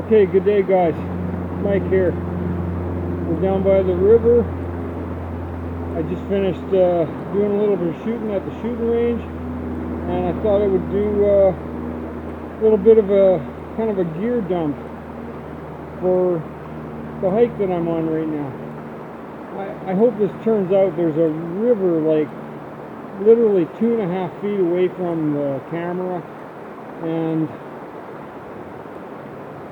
Okay, good day guys. Mike here. We're down by the river. I just finished doing a little bit of shooting at the shooting range, and I thought I would do a little bit of a kind of a gear dump for the hike that I'm on right now. I hope this turns out. There's a river like literally 2.5 feet away from the camera, and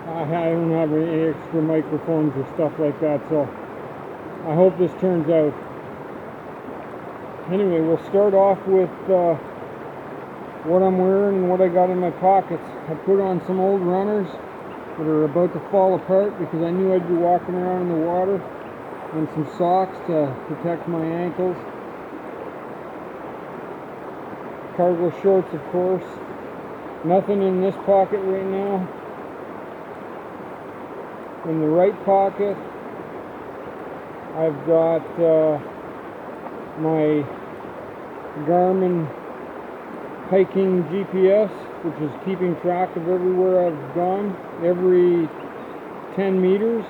I don't have any extra microphones or stuff like that, so I hope this turns out. Anyway, we'll start off with what I'm wearing and what I got in my pockets. I put on some old runners that are about to fall apart because I knew I'd be walking around in the water, and some socks to protect my ankles. Cargo shorts, of course. Nothing in this pocket right now. In the right pocket, I've got my Garmin hiking GPS, which is keeping track of everywhere I've gone, every 10 meters,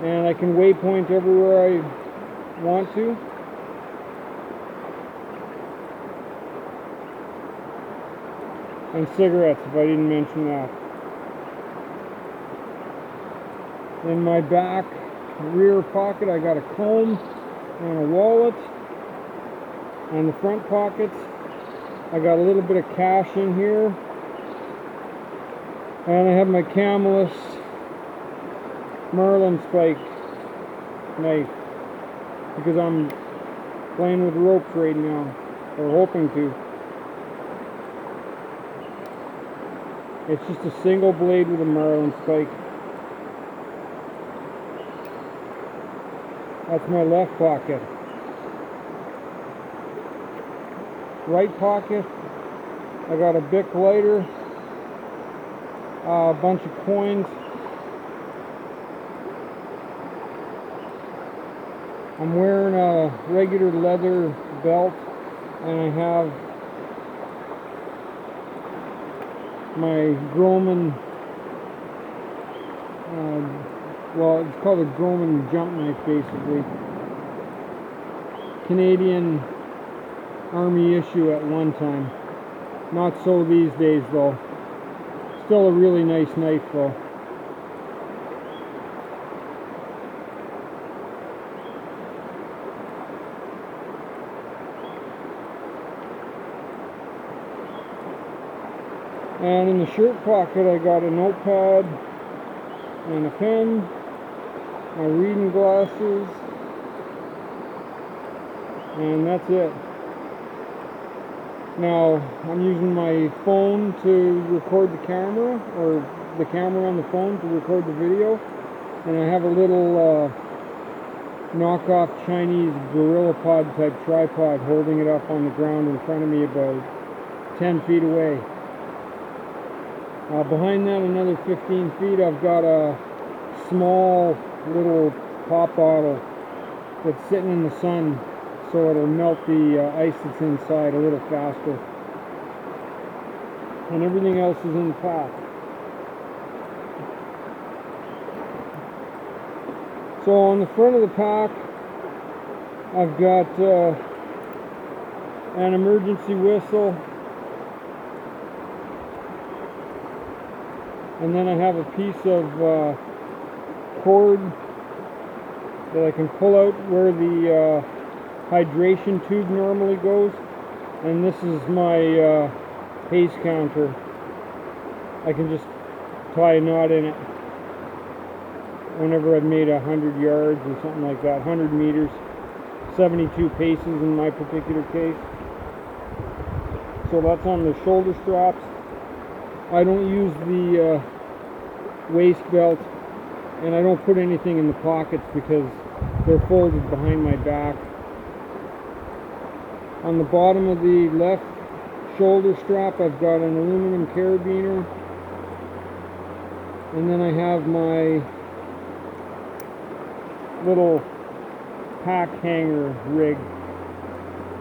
and I can waypoint everywhere I want to. And cigarettes, if I didn't mention that. In my back rear pocket, I got a comb and a wallet. And the front pockets, I got a little bit of cash in here. And I have my Camelus marlin spike knife because I'm playing with ropes right now, or hoping to. It's just a single blade with a marlin spike. That's my left pocket. Right pocket, I got a Bic lighter, a bunch of coins. I'm wearing a regular leather belt, and I have my Groman, well, it's called a Groman jump knife, basically. Canadian Army issue at one time. Not so these days, though. Still a really nice knife, though. And in the shirt pocket, I got a notepad and a pen, my reading glasses, and that's it. Now, I'm using my phone to record the camera, or the camera on the phone to record the video, and I have a little knockoff Chinese GorillaPod type tripod holding it up on the ground in front of me about 10 feet away. Behind that, another 15 feet, I've got a small little pop bottle that's sitting in the sun, so it'll melt the ice that's inside a little faster. And everything else is in the pack. So on the front of the pack, I've got an emergency whistle, and then I have a piece of cord that I can pull out where the hydration tube normally goes, and this is my pace counter. I can just tie a knot in it whenever I've made 100 yards or something like that, 100 meters, 72 paces in my particular case. So that's on the shoulder straps. I don't use the waist belt, and I don't put anything in the pockets because they're folded behind my back. On the bottom of the left shoulder strap, I've got an aluminum carabiner, and then I have my little pack hanger rig,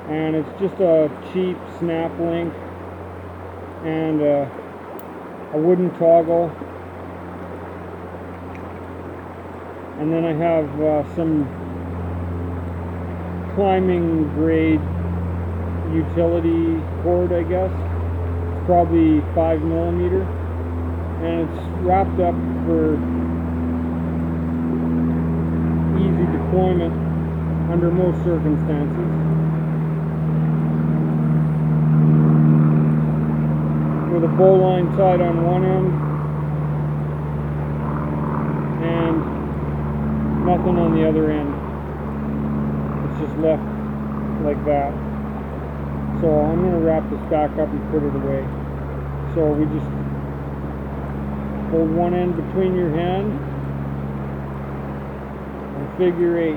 and it's just a cheap snap link and a wooden toggle And then I have some climbing grade utility cord, I guess. It's probably 5mm, and it's wrapped up for easy deployment under most circumstances. With a bowline tied on one end and nothing on the other end. It's just left like that. So I'm going to wrap this back up and put it away. So we just hold one end between your hand and figure 8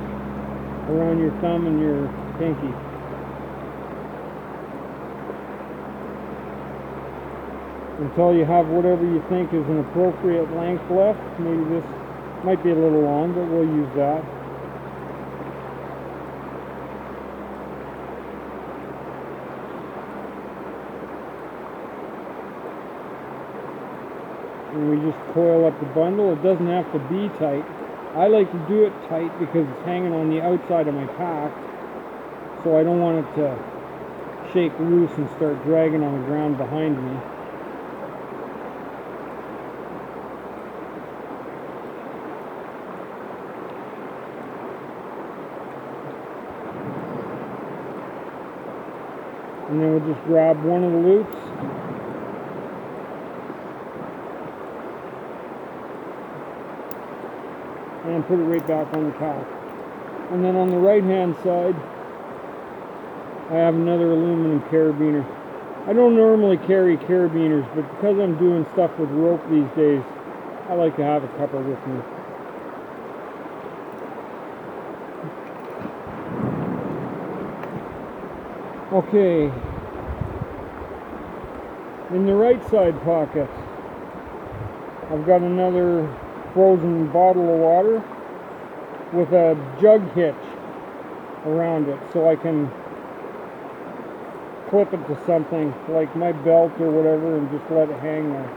around your thumb and your pinky. Until you have whatever you think is an appropriate length left. Maybe this might be a little long, but we'll use that. And we just coil up the bundle. It doesn't have to be tight. I like to do it tight because it's hanging on the outside of my pack, so I don't want it to shake loose and start dragging on the ground behind me. And then we'll just grab one of the loops and put it right back on the pack. And then on the right hand side I have another aluminum carabiner. I don't normally carry carabiners, but because I'm doing stuff with rope these days, I like to have a couple with me. Okay, in the right side pocket I've got another frozen bottle of water with a jug hitch around it, so I can clip it to something like my belt or whatever and just let it hang there.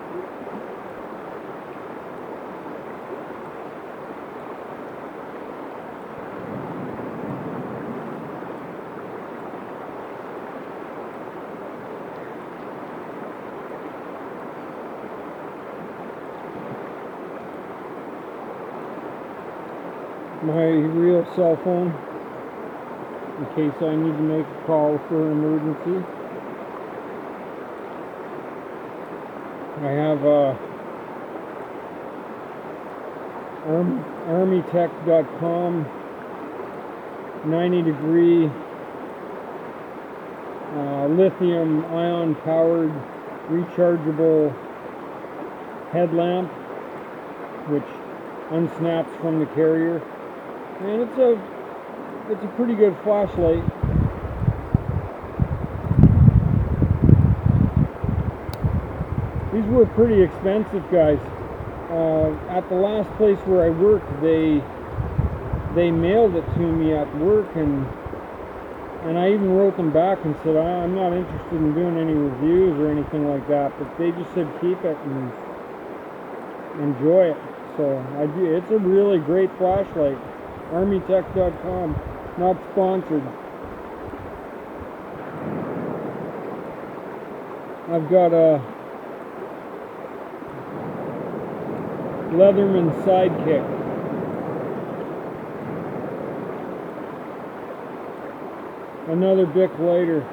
My real cell phone, in case I need to make a call for an emergency. I have armytech.com 90-degree lithium ion powered rechargeable headlamp, which unsnaps from the carrier. And it's a pretty good flashlight. These were pretty expensive, guys. At the last place where I worked, they mailed it to me at work, and I even wrote them back and said I'm not interested in doing any reviews or anything like that, but they just said keep it and enjoy it. So I do. It's a really great flashlight. armytech.com, not sponsored. I've got a Leatherman Sidekick. Another Bic lighter.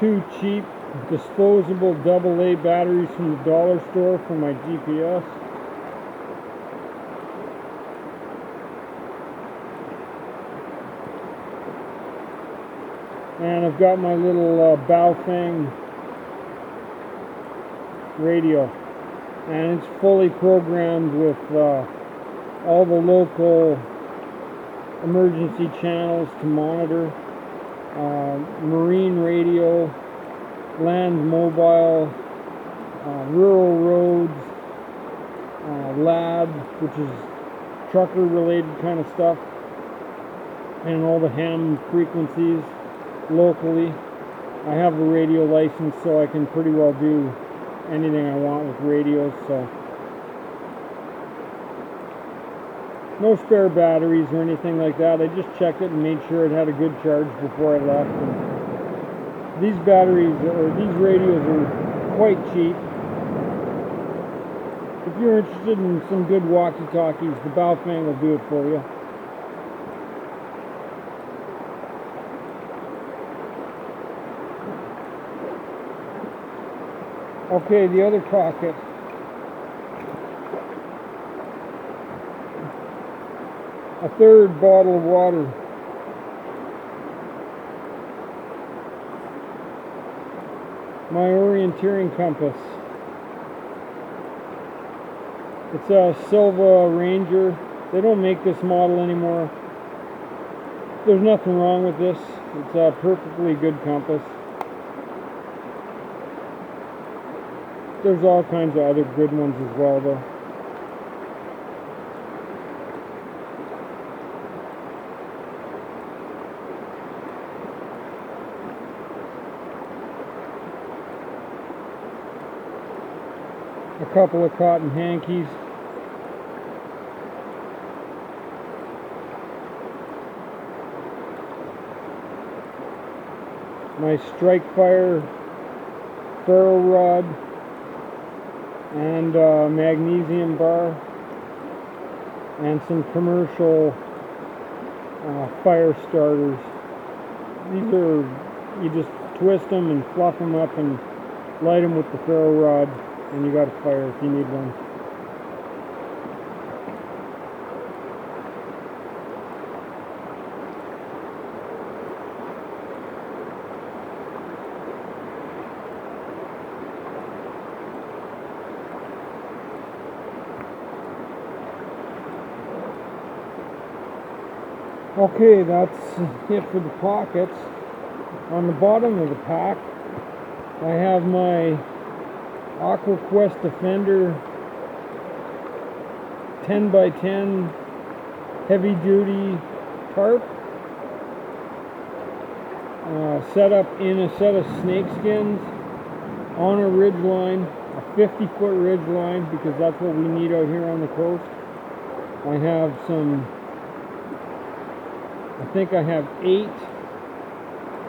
Two cheap disposable AA batteries from the dollar store for my GPS. And I've got my little Baofeng radio, and it's fully programmed with all the local emergency channels to monitor. Marine radio, land mobile, rural roads, LAD, which is trucker related kind of stuff, and all the ham frequencies, locally. I have a radio license, so I can pretty well do anything I want with radios, so no spare batteries or anything like that. I just checked it and made sure it had a good charge before I left. And these batteries, or these radios, are quite cheap. If you're interested in some good walkie-talkies, the Baofeng will do it for you. Okay, the other pocket. A third bottle of water. My orienteering compass. It's a Silva Ranger. They don't make this model anymore. There's nothing wrong with this. It's a perfectly good compass. There's all kinds of other good ones as well, though. A couple of cotton hankies. My Strike Fire ferro rod and magnesium bar, and some commercial fire starters. These are, you just twist them and fluff them up and light them with the ferro rod, and you got a fire if you need one. Okay, that's it for the pockets. On the bottom of the pack, I have my AquaQuest Defender 10x10 heavy duty tarp, set up in a set of snake skins on a ridge line, a 50-foot ridge line, because that's what we need out here on the coast. I have some, I think I have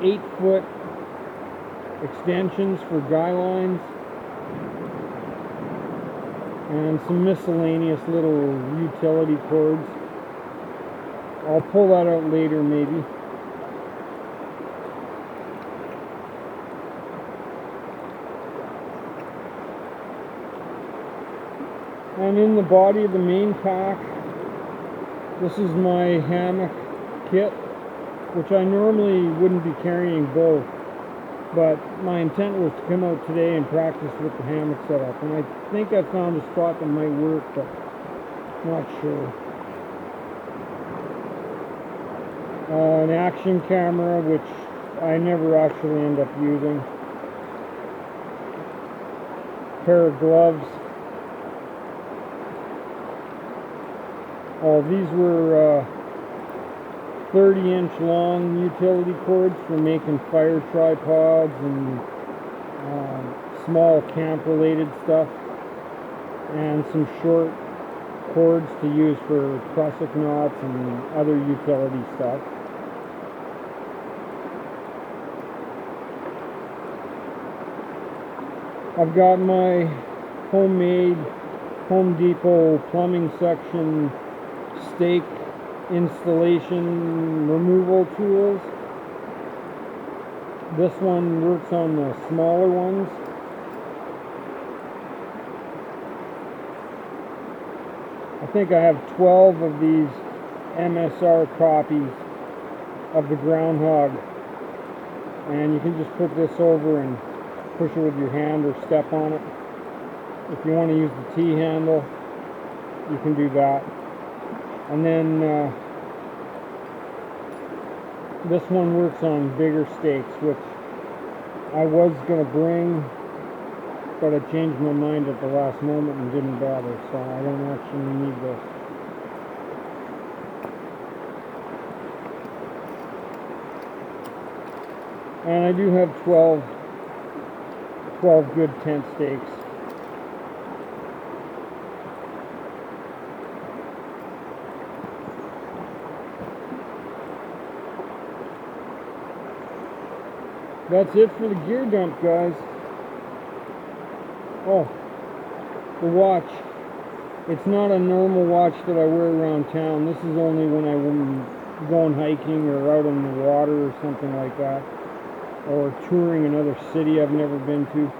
8-foot extensions for guy lines, and some miscellaneous little utility cords. I'll pull that out later maybe. And in the body of the main pack, this is my hammock kit, which I normally wouldn't be carrying both, but my intent was to come out today and practice with the hammock setup, and I think I found a spot that might work, but not sure. An action camera, which I never actually end up using. Pair of gloves. These were 30-inch long utility cords for making fire tripods and small camp-related stuff, and some short cords to use for prusik knots and other utility stuff. I've got my homemade Home Depot plumbing section stake installation removal tools. This one works on the smaller ones. I think I have 12 of these MSR copies of the groundhog, and you can just put this over and push it with your hand or step on it. If you want to use the T-handle, you can do that. And then this one works on bigger stakes, which I was going to bring, but I changed my mind at the last moment and didn't bother, so I don't actually need this. And I do have 12 good tent stakes. That's it for the gear dump, guys. Oh, the watch. It's not a normal watch that I wear around town. This is only when I'm going hiking or out on the water or something like that, or touring another city I've never been to.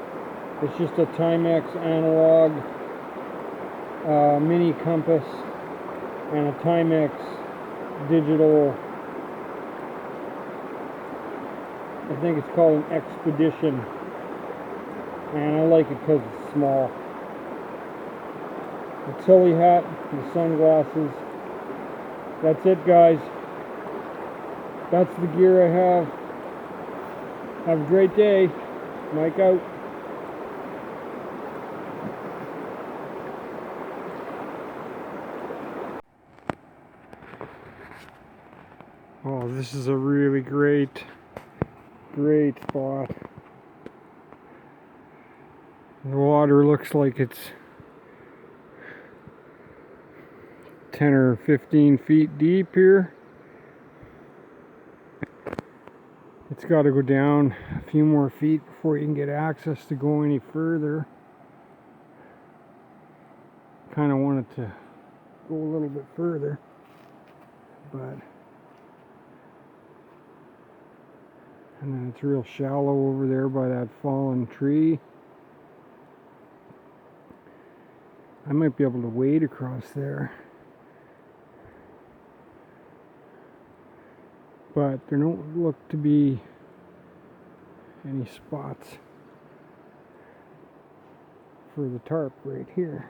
It's just a Timex analog mini compass and a Timex digital. I think it's called an Expedition, and I like it because it's small. The Tilly hat, the sunglasses. That's it, guys. That's the gear I have. Have a great day. Mike out. Oh, this is a really great spot. The water looks like it's 10 or 15 feet deep here. It's got to go down a few more feet before you can get access to go any further. Kind of wanted to go a little bit further, but and then it's real shallow over there by that fallen tree. I might be able to wade across there, but there don't look to be any spots for the tarp right here.